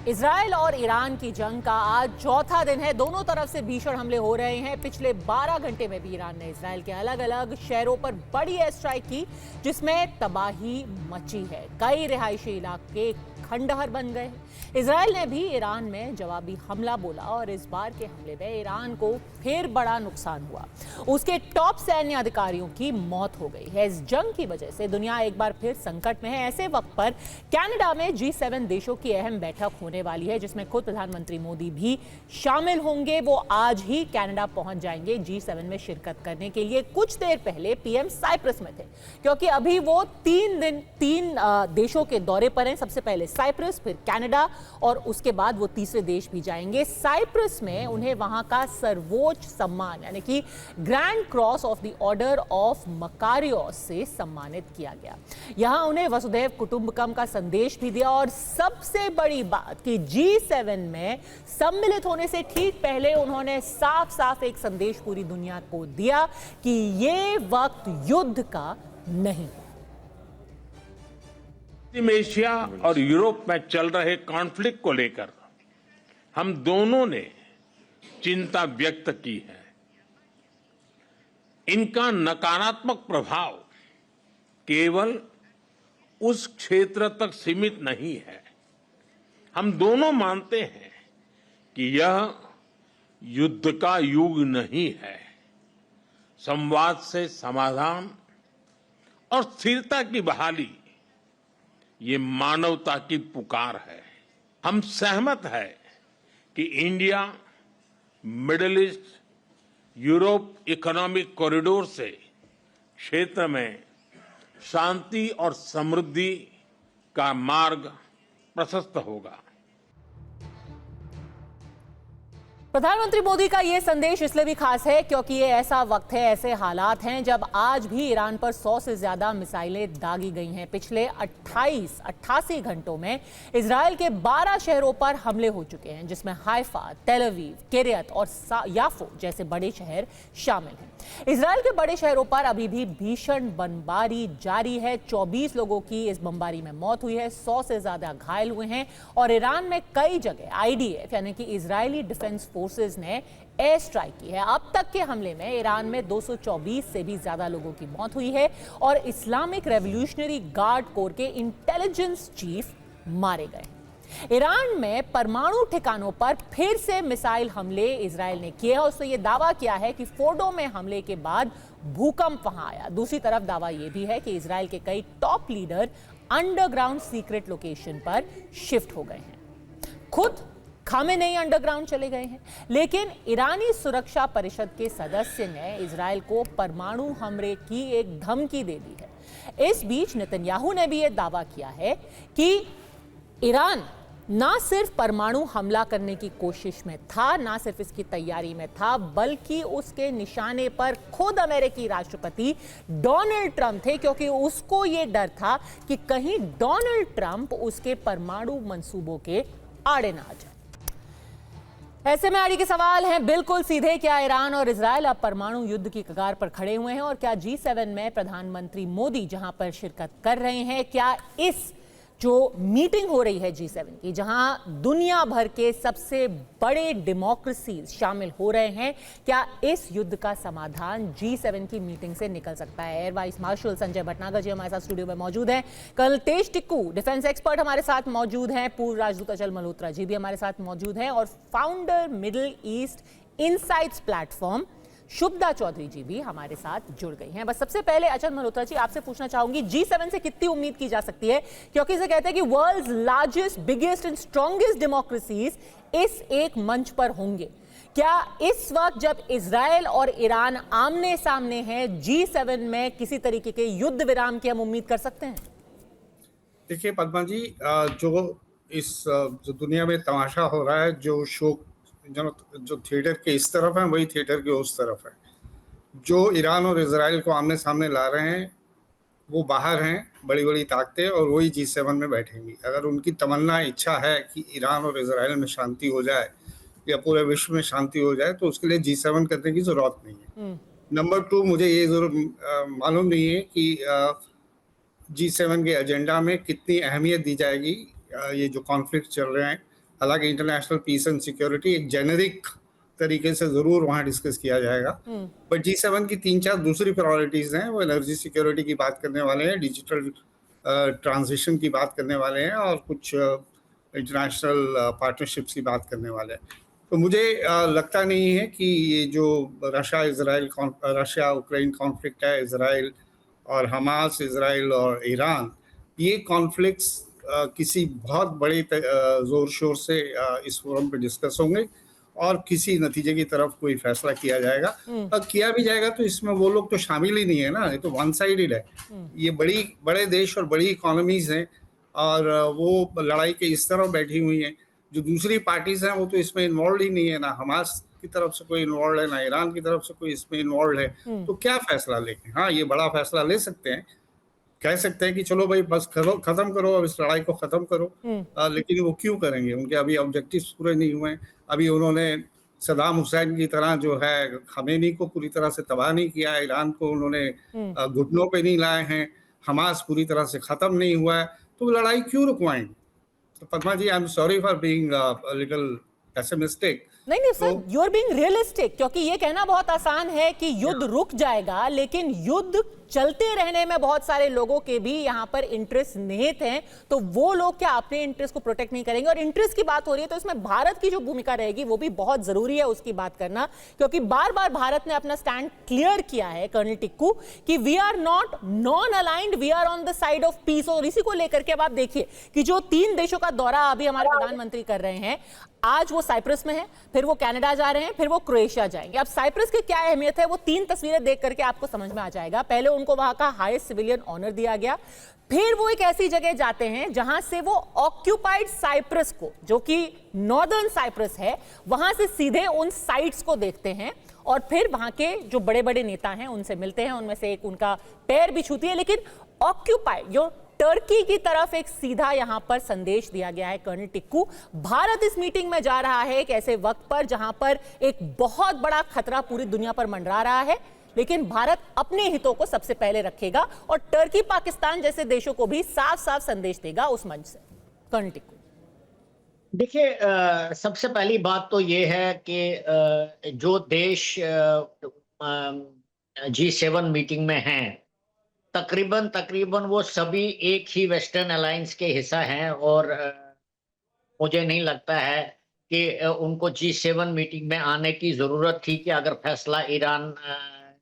Israel और Iran की जंग का आज चौथा दिन है। दोनों तरफ से भीषण हमले हो रहे हैं। पिछले 12 घंटे में भी ईरान ने इजराइल के अलग अलग शहरों पर बड़ी एयर स्ट्राइक की, जिसमें तबाही मची है। कई रिहायशी इलाके खंडहर बन गए हैं। इजराइल ने भी ईरान में जवाबी हमला बोला और इस बार के हमले में ईरान को फिर बड़ा नुकसान हुआ। उसके टॉप सैन्य अधिकारियों की मौत हो गई है। इस जंग की वजह से दुनिया एक बार फिर संकट में है। ऐसे वक्त पर कनाडा में G7 देशों की अहम बैठक होने वाली है, जिसमें खुद प्रधानमंत्री मोदी भी शामिल होंगे। वो आज ही कनाडा पहुंच जाएंगे G7 में शिरकत करने के लिए। कुछ देर पहले पीएम साइप्रस में थे, क्योंकि अभी वो तीन देशों के दौरे पर हैं। सबसे पहले साइप्रस, फिर कनाडा और उसके बाद वो तीसरे देश भी जाएंगे। साइप्रस में उन्हें वहां का सर्वोच्च सम्मान यानी कि grand cross of the order of Makarios से सम्मानित किया गया। यहां उन्हें वसुधैव कुटुंबकम का संदेश भी दिया। और सबसे बड़ी बात कि G7 में सम्मिलित होने से ठीक पहले उन्होंने साफ साफ एक संदेश पूरी दुनिया को दिया कि ये वक्त युद्ध का नहीं। पश्चिम एशिया और यूरोप में चल रहे कॉन्फ्लिक्ट को लेकर हम दोनों ने चिंता व्यक्त की है। इनका नकारात्मक प्रभाव केवल उस क्षेत्र तक सीमित नहीं है। हम दोनों मानते हैं कि यह युद्ध का युग नहीं है। संवाद से समाधान और स्थिरता की बहाली ये मानवता की पुकार है। हम सहमत है कि India middle east Europe economic corridor से क्षेत्र में शांति और समृद्धि का मार्ग प्रशस्त होगा। प्रधानमंत्री मोदी का यह संदेश इसलिए भी खास है क्योंकि ये ऐसा वक्त है, ऐसे हालात हैं जब आज भी ईरान पर 100 से ज्यादा मिसाइलें दागी गई हैं। पिछले 88 घंटों में इजराइल के 12 शहरों पर हमले हो चुके हैं, जिसमें हाइफा, तेल अवीव, किरियत और याफो जैसे बड़े शहर शामिल हैं। इजराइल के बड़े शहरों पर अभी भी भीषण बमबारी जारी है। 24 लोगों की इस बमबारी में मौत हुई है, 100 से ज्यादा घायल हुए हैं। और ईरान में कई जगह IDF यानी कि इजरायली डिफेंस फोर्सेस ने एयर स्ट्राइक की है। अब तक के हमले में ईरान में 224 से भी ज्यादा लोगों की मौत हुई है और इस्लामिक रेवोल्यूशनरी गार्ड कोर के इंटेलिजेंस चीफ मारे गए। ईरान में परमाणु ठिकानों पर फिर से मिसाइल हमले इजराइल ने किए हैं। उसने ये दावा किया है कि फोर्डो में हमले के बाद भूकंप वहां आया। दूसरी तरफ दावा यह भी है कि इजराइल के कई top leader underground secret location पर शिफ्ट हो गए हैं। खुद खामेनेई अंडरग्राउंड चले गए हैं। लेकिन ईरानी सुरक्षा परिषद के सदस्य ने इजराइल को परमाणु हमले की एक धमकी दे दी है। इस बीच नेतन्याहू ने भी यह दावा किया है कि ईरान ना सिर्फ परमाणु हमला करने की कोशिश में था, ना सिर्फ इसकी तैयारी में था, बल्कि उसके निशाने पर खुद अमेरिकी राष्ट्रपति डोनाल्ड ट्रंप थे, क्योंकि उसको यह डर था कि कहीं डोनाल्ड ट्रंप उसके परमाणु मंसूबों के आड़े ना आ जाए। ऐसे में आड़ी के सवाल हैं बिल्कुल सीधे, क्या ईरान और इजराइल अब परमाणु युद्ध की कगार पर खड़े हुए हैं? और क्या G7 में प्रधानमंत्री मोदी जहां पर शिरकत कर रहे हैं, क्या इस जो मीटिंग हो रही है G7 की, जहां दुनिया भर के सबसे बड़े डेमोक्रेसीज शामिल हो रहे हैं, क्या इस युद्ध का समाधान G7 की मीटिंग से निकल सकता है? Air vice marshal Sanjay Bhatnagar ji हमारे साथ स्टूडियो में मौजूद हैं। Colonel Tej Tikku defence expert हमारे साथ मौजूद हैं। पूर्व राजदूत अचल मल्होत्रा जी भी हमारे साथ मौजूद हैं। और founder Middle East insights platform Shubhada Chaudhary ji भी हमारे साथ जुड़ गई हैं। बस सबसे पहले अचल मल्होत्रा जी, आपसे पूछना चाहूंगी, G7 से कितनी उम्मीद की जा सकती है? क्योंकि इसे कहते हैं कि world's largest, biggest and strongest democracies इस एक मंच पर होंगे। क्या इस वक्त जब इजराइल और ईरान आमने सामने हैं, G7 में किसी तरीके के युद्ध विराम की हम उम्मीद कर सकते हैं? देखिए पद्मा जी, जो दुनिया में तमाशा हो रहा है, जो शो जो थिएटर के इस तरफ है वही थिएटर के उस तरफ है। जो ईरान और इजराइल को आमने सामने ला रहे हैं वो बाहर हैं बड़ी बड़ी ताकतें, और वही G7 में बैठेंगी। अगर उनकी तमन्ना इच्छा है कि ईरान और इजराइल में शांति हो जाए या पूरे विश्व में शांति हो जाए, तो उसके लिए G7 करने की जरूरत नहीं है। नंबर 2, मुझे ये जरूर मालूम नहीं है कि G7 के एजेंडा में कितनी अहमियत दी जाएगी ये जो कॉन्फ्लिक्ट चल रहे हैं हालांकि इंटरनेशनल पीस एंड सिक्योरिटी एक जेनेरिक तरीके से जरूर वहां डिस्कस किया जाएगा, बट G7 की 3-4 दूसरी प्रायोरिटीज हैं। वो एनर्जी सिक्योरिटी की बात करने वाले हैं, डिजिटल ट्रांजिशन की बात करने वाले हैं, और कुछ इंटरनेशनल पार्टनरशिप्स की बात करने वाले हैं। तो मुझे लगता नहीं है कि ये जो रशिया यूक्रेन कॉन्फ्लिक्ट है, इसराइल और हमास, इसराइल और ईरान, ये कॉन्फ्लिक्ट्स किसी बहुत बड़े जोर शोर से इस फोरम पे डिस्कस होंगे और किसी नतीजे की तरफ कोई फैसला किया जाएगा। किया भी जाएगा तो इसमें वो लोग तो शामिल ही नहीं है ना, ये तो वन साइडेड है। ये बड़े देश और बड़ी इकोनॉमीज हैं, और वो लड़ाई के इस तरफ बैठी हुई हैं। जो दूसरी पार्टीज हैं वो तो इसमें इन्वॉल्व ही नहीं है, ना हमास की तरफ से कोई इन्वॉल्व है, ना ईरान की तरफ से कोई इसमें इन्वॉल्व है। तो क्या फैसला लेंगे? हाँ, ये बड़ा फैसला ले सकते हैं, कह सकते हैं कि चलो भाई बस खत्म करो, अब इस लड़ाई को खत्म करो। लेकिन वो क्यों करेंगे? उनके अभी ऑब्जेक्टिव्स पूरे नहीं हुए हैं। अभी उन्होंने सदाम हुसैन की तरह जो है खमेनी को पूरी तरह से तबाह नहीं किया, ईरान को उन्होंने घुटनों पे नहीं लाए हैं, हमास पूरी तरह से खत्म नहीं हुआ है, तो लड़ाई क्यों रुकवाएंगे? तो Padma ji, I am sorry for being little pessimistic. नहीं sir, you are being realistic, क्योंकि ये कहना बहुत आसान है कि युद्ध रुक जाएगा, लेकिन युद्ध चलते रहने में बहुत सारे लोगों के भी यहाँ पर इंटरेस्ट निहित हैं। तो वो लोग क्या अपने इंटरेस्ट को प्रोटेक्ट नहीं करेंगे? और इंटरेस्ट की बात हो रही है तो इसमें भारत की जो भूमिका रहेगी वो भी बहुत जरूरी है उसकी बात करना, क्योंकि बार बार भारत ने अपना स्टैंड क्लियर किया है कर्नल टिक्कू कि we are not non aligned, we are on the side of peace. और इसी को लेकर के अब आप देखिए कि जो 3 देशों का दौरा अभी हमारे प्रधानमंत्री कर रहे हैं, आज वो साइप्रस में है, फिर वो कनाडा जा रहे हैं, फिर वो क्रोएशिया जाएंगे। अब साइप्रस की क्या अहमियत है वो 3 तस्वीरें देख करके आपको समझ में आ जाएगा। पहले उनको वहां का हाईएस्ट सिविलियन ऑनर दिया गया, फिर वो एक ऐसी जगह जाते हैं जहां से वो ऑक्यूपाइड साइप्रस को, जो कि नॉर्दर्न साइप्रस है, वहां से सीधे उन साइट्स को देखते हैं, और फिर वहां के जो बड़े बड़े नेता हैं उनसे मिलते हैं। उनमें से एक उनका पैर भी छूती है, लेकिन ऑक्यूपाइड जो टर्की की तरफ एक सीधा यहां पर संदेश दिया गया है कर्नल टिक्कू। भारत इस मीटिंग में जा रहा है एक ऐसे वक्त पर जहां पर एक बहुत बड़ा खतरा पूरी दुनिया पर मंडरा रहा है, लेकिन भारत अपने हितों को सबसे पहले रखेगा और टर्की, पाकिस्तान जैसे देशों को भी साफ साफ संदेश देगा उस मंच से। कर्नल टिक्कू, देखिए, सबसे पहली बात तो ये है कि जो देश G7 मीटिंग में हैं, तकरीबन वो सभी एक ही वेस्टर्न अलायंस के हिस्सा हैं, और मुझे नहीं लगता है कि उनको G7 मीटिंग में आने की जरूरत थी कि अगर फैसला ईरान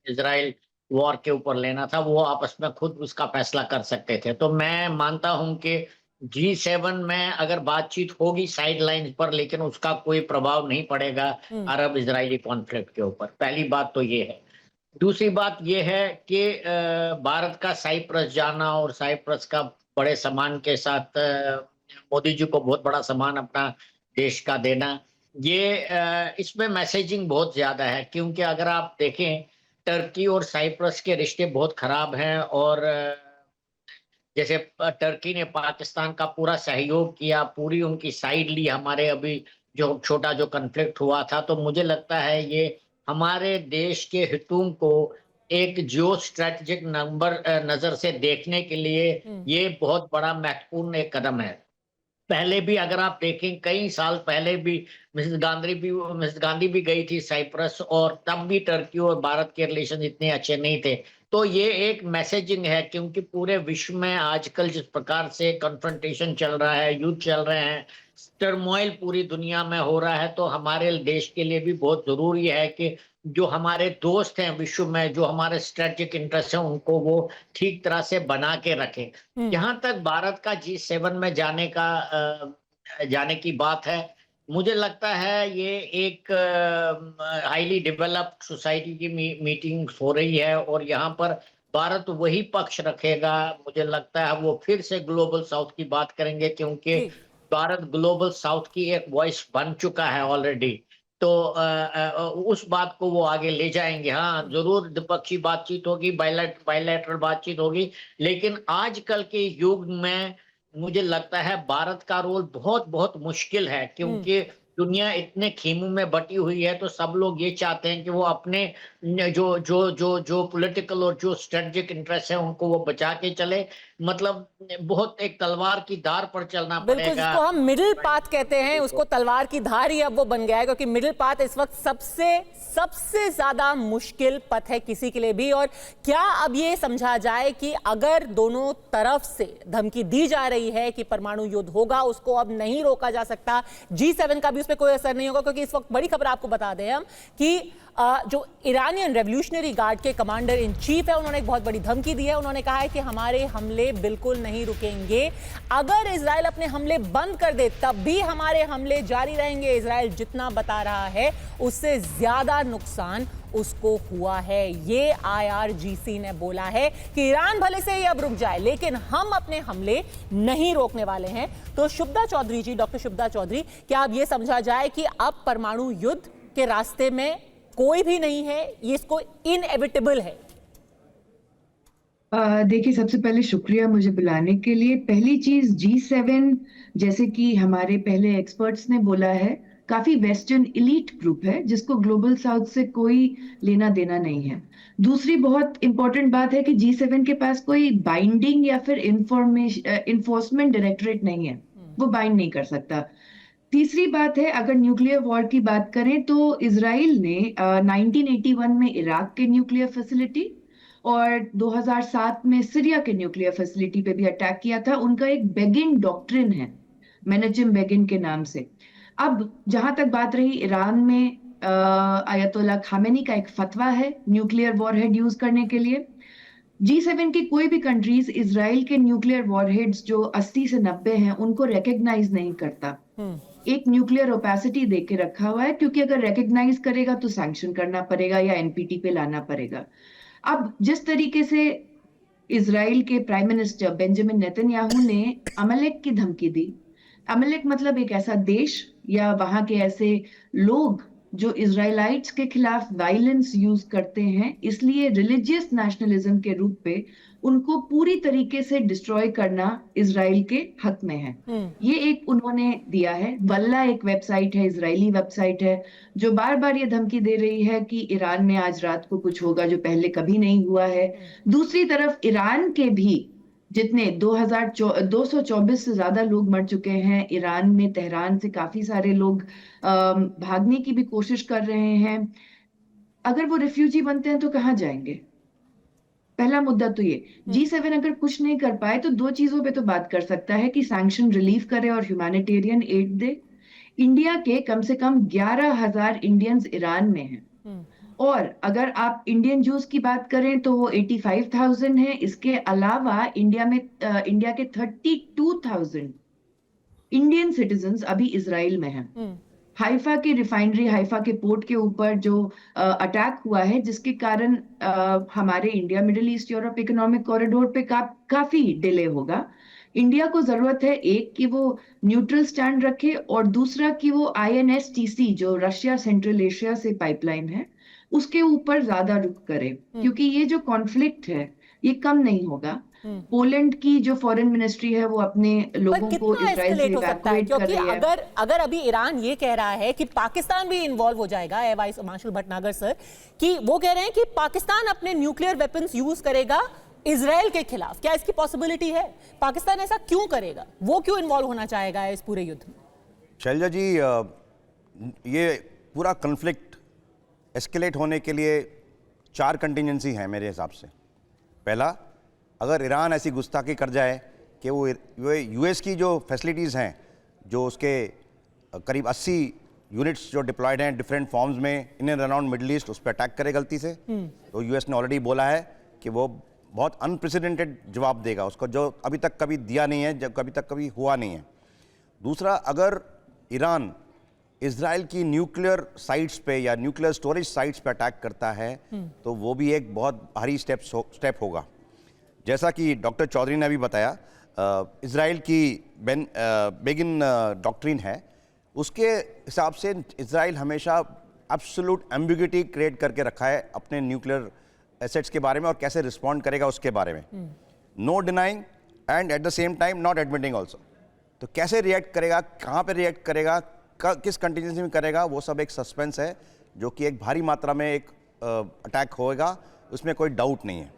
इजराइल वॉर के ऊपर लेना था, वो आपस में खुद उसका फैसला कर सकते थे। तो मैं मानता हूं कि G7 में अगर बातचीत होगी साइड लाइन पर, लेकिन उसका कोई प्रभाव नहीं पड़ेगा अरब इजरायली कॉन्फ्लिक्ट के ऊपर। पहली बात तो ये है। दूसरी बात ये है कि भारत का साइप्रस जाना और साइप्रस का बड़े सम्मान के साथ मोदी जी को बहुत बड़ा सम्मान अपना देश का देना, ये इसमें मैसेजिंग बहुत ज्यादा है। क्योंकि अगर आप देखें, टर्की और साइप्रस के रिश्ते बहुत खराब हैं, और जैसे टर्की ने पाकिस्तान का पूरा सहयोग किया, पूरी उनकी साइड ली हमारे अभी जो छोटा जो कन्फ्लिक्ट हुआ था, तो मुझे लगता है ये हमारे देश के हितों को एक जियो स्ट्रेटेजिक नजर से देखने के लिए ये बहुत बड़ा महत्वपूर्ण एक कदम है। पहले भी अगर आप देखें, कई साल पहले भी मिसेस गांधी भी गई थी साइप्रस, और तब भी टर्की और भारत के रिलेशन इतने अच्छे नहीं थे। तो ये एक मैसेजिंग है, क्योंकि पूरे विश्व में आजकल जिस प्रकार से कन्फ्रंटेशन चल रहा है, युद्ध चल रहे हैं, टर्मोइल पूरी दुनिया में हो रहा है, तो हमारे देश के लिए भी बहुत जरूरी है कि जो हमारे दोस्त हैं विश्व में, जो हमारे स्ट्रेटेजिक इंटरेस्ट हैं, उनको वो ठीक तरह से बना के रखें। जहां तक भारत का G7 में जाने की बात है, मुझे लगता है ये एक हाईली डेवलप्ड सोसाइटी की मीटिंग हो रही है, और यहाँ पर भारत वही पक्ष रखेगा। मुझे लगता है वो फिर से ग्लोबल साउथ की बात करेंगे, क्योंकि भारत ग्लोबल साउथ की एक वॉइस बन चुका है ऑलरेडी। तो उस बात को वो आगे ले जाएंगे। हाँ, जरूर द्विपक्षीय बातचीत होगी, बायलैटरल बातचीत होगी, लेकिन आजकल के युग में मुझे लगता है भारत का रोल बहुत बहुत मुश्किल है, क्योंकि दुनिया इतने खेमों में बटी हुई है। तो सब लोग ये चाहते हैं कि वो अपने जो जो जो जो पॉलिटिकल और जो स्ट्रेटजिक इंटरेस्ट है उनको वो बचा के चले। मतलब बहुत एक तलवार की धार पर चलना बिल्कुल, पड़ेगा। जिसको हम मिडिल पाथ कहते हैं, उसको तलवार की धार ही अब वो बन गया है, क्योंकि मिडिल पाथ इस वक्त सबसे ज्यादा मुश्किल पथ है किसी के लिए भी। और क्या अब ये समझा जाए कि अगर दोनों तरफ से धमकी दी जा रही है कि परमाणु युद्ध होगा, उसको अब नहीं रोका जा सकता, G7 का भी उस पर कोई असर नहीं होगा, क्योंकि इस वक्त बड़ी खबर आपको बता दें हम कि जो ईरानियन रेवोल्यूशनरी गार्ड के कमांडर इन चीफ है, उन्होंने एक बहुत बड़ी धमकी दी है। उन्होंने कहा है कि हमारे हमले बिल्कुल नहीं रुकेंगे, अगर इजराइल अपने हमले बंद कर दे तब भी हमारे हमले जारी रहेंगे। इजराइल जितना बता रहा है उससे ज्यादा नुकसान उसको हुआ है। ये IRGC ने बोला है कि ईरान भले से ही अब रुक जाए, लेकिन हम अपने हमले नहीं रोकने वाले हैं। तो शुभदा चौधरी जी, डॉक्टर शुभदा चौधरी, क्या अब ये समझा जाए कि अब परमाणु युद्ध के रास्ते में कोई भी नहीं है, ये इसको इनएविटेबल है? देखिए, सबसे पहले शुक्रिया मुझे बुलाने के लिए। पहली चीज, G7 जैसे कि हमारे पहले एक्सपर्ट्स ने बोला है, काफी वेस्टर्न इलीट ग्रुप है जिसको ग्लोबल साउथ से कोई लेना देना नहीं है। दूसरी बहुत इंपॉर्टेंट बात है कि G7 के पास कोई बाइंडिंग या फिर इन्फोर्समेंट डायरेक्टरेट नहीं है, वो बाइंड नहीं कर सकता। तीसरी बात है, अगर न्यूक्लियर वॉर की बात करें तो इजराइल ने 1981 में इराक के न्यूक्लियर फैसिलिटी और 2007 में सीरिया के न्यूक्लियर फैसिलिटी पे भी अटैक किया था। उनका एक बेगिन डॉक्ट्रिन है, मेनेचिम बेगिन के नाम से। अब जहां तक बात रही ईरान में, अयतोल्ला खामेनी का एक फतवा है न्यूक्लियर वॉरहेड यूज करने के लिए। G7 की कोई भी कंट्रीज इजराइल के न्यूक्लियर वॉरहेड्स जो 80 से 90 हैं उनको रिकॉग्नाइज नहीं करता। एक न्यूक्लियर ओपेसिटी दे के रखा हुआ है, क्योंकि अगर रिकॉग्नाइज करेगा तो सैंक्शन करना पड़ेगा या NPT पे लाना पड़ेगा। अब जिस तरीके से इजराइल के प्राइम मिनिस्टर बेंजामिन नेतन्याहू ने अमलेक की धमकी दी, अमलेक मतलब एक ऐसा देश या वहां के ऐसे लोग जो इजराइलाइट्स के खिलाफ वायलेंस यूज करते हैं, इसलिए रिलीजियस नेशनलिज्म के रूप पे उनको पूरी तरीके से डिस्ट्रॉय करना इजराइल के हक में है। ये एक उन्होंने दिया है। वल्ला एक वेबसाइट है, इजरायली वेबसाइट है, जो बार बार ये धमकी दे रही है कि ईरान में आज रात को कुछ होगा जो पहले कभी नहीं हुआ है। दूसरी तरफ ईरान के भी जितने 224 से ज्यादा लोग मर चुके हैं ईरान में, तेहरान से काफी सारे लोग भागने की भी कोशिश कर रहे हैं। अगर वो रिफ्यूजी बनते हैं तो कहाँ जाएंगे? पहला मुद्दा तो ये। G7 अगर कुछ नहीं कर पाए तो दो चीजों पे तो बात कर सकता है कि सैंक्शन रिलीफ करे और ह्यूमैनिटेरियन एड दे। इंडिया के कम से कम 11,000 इंडियंस ईरान में हैं, और अगर आप इंडियन जूस की बात करें तो वो 85,000 है। इसके अलावा इंडिया के 32,000 इंडियन सिटीजन्स अभी इजराइल में हैं। हाइफा की रिफाइनरी, हाइफा के पोर्ट के ऊपर जो अटैक हुआ है, जिसके कारण हमारे India middle east Europe economic corridor पे काफी डिले होगा। इंडिया को जरूरत है, एक कि वो न्यूट्रल स्टैंड रखे, और दूसरा कि वो INSTC जो रशिया सेंट्रल एशिया से पाइपलाइन है उसके ऊपर ज्यादा रुख करे, क्योंकि ये जो कॉन्फ्लिक्ट है ये कम नहीं होगा। पोलैंड की जो फॉरेन मिनिस्ट्री है वो अपने लोगों को इजराइल से इवैक्यूएट कर रही है। अगर अभी ईरान ये कह रहा है कि पाकिस्तान भी इन्वॉल्व हो जाएगा, वाइस मार्शल भटनागर सर, कि वो कह रहे हैं कि पाकिस्तान अपने न्यूक्लियर वेपन्स यूज करेगा इजराइल के खिलाफ, क्या इसकी पॉसिबिलिटी है? पाकिस्तान ऐसा क्यों करेगा? वो क्यों इन्वॉल्व होना चाहेगा इस पूरे युद्ध में? शैलजा जी, ये पूरा कन्फ्लिक्ट एस्केलेट होने के लिए 4 कंटिजेंसी हैं मेरे हिसाब से। पहला, अगर ईरान ऐसी गुस्ताखी कर जाए कि वो US की जो फैसिलिटीज़ हैं, जो उसके करीब 80 यूनिट्स जो डिप्लॉयड हैं डिफरेंट फॉर्म्स में in and around middle east, उस पर अटैक करे गलती से, तो US ने ऑलरेडी बोला है कि वो बहुत अनप्रेसिडेंटेड जवाब देगा उसको, जो अभी तक कभी दिया नहीं है, जब कभी हुआ नहीं है। दूसरा, अगर ईरान इजराइल की न्यूक्लियर साइट्स पे या न्यूक्लियर स्टोरेज साइट्स पे अटैक करता है तो वो भी एक बहुत भारी स्टेप होगा। जैसा कि डॉक्टर चौधरी ने अभी बताया, इजराइल की बेगिन डॉक्ट्रिन है, उसके हिसाब से इजराइल हमेशा एब्सोल्यूट एम्बिग्यूटी क्रिएट करके रखा है अपने न्यूक्लियर एसेट्स के बारे में और कैसे रिस्पॉन्ड करेगा उसके बारे में। No denying and at the same time not admitting also. तो कैसे रिएक्ट करेगा, कहाँ पे रिएक्ट करेगा, किस कंटीजेंसी में करेगा, वो सब एक सस्पेंस है, जो कि एक भारी मात्रा में एक अटैक होएगा, उसमें कोई डाउट नहीं है।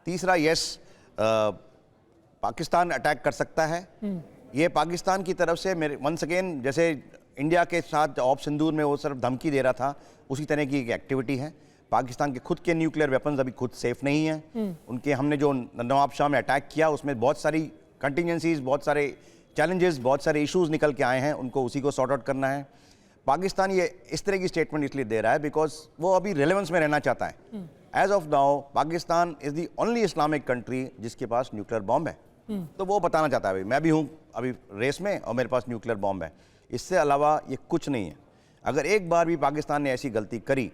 तीसरा, यस, पाकिस्तान अटैक कर सकता है। ये पाकिस्तान की तरफ से मेरे वंस अगेन, जैसे इंडिया के साथ ऑप सिंदूर में वो सिर्फ धमकी दे रहा था, उसी तरह की एक एक्टिविटी है। पाकिस्तान के खुद के न्यूक्लियर वेपन्स अभी खुद सेफ नहीं हैं। उनके हमने जो नवाब शाह में अटैक किया उसमें बहुत सारी कंटिजेंसीज, बहुत सारे चैलेंजेस, बहुत सारे इश्यूज निकल के आए हैं, उनको उसी को सॉर्ट आउट करना है। पाकिस्तान ये इस तरह की स्टेटमेंट इसलिए दे रहा है बिकॉज वो अभी रेलेवेंस में रहना चाहता है। As of now Pakistan is the only Islamic country जिसके पास न्यूक्लियर बॉम्ब है। तो वो बताना चाहता है भाई मैं भी हूँ अभी रेस में और मेरे पास न्यूक्लियर बॉम्ब है। इससे अलावा ये कुछ नहीं है। अगर एक बार भी पाकिस्तान ने ऐसी गलती करी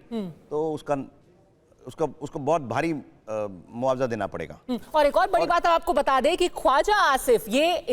तो उसको बहुत भारी मुआवजा देना पड़ेगा। और एक और बड़ी बात आपको बता दें कि ख्वाजा आसिफ, ये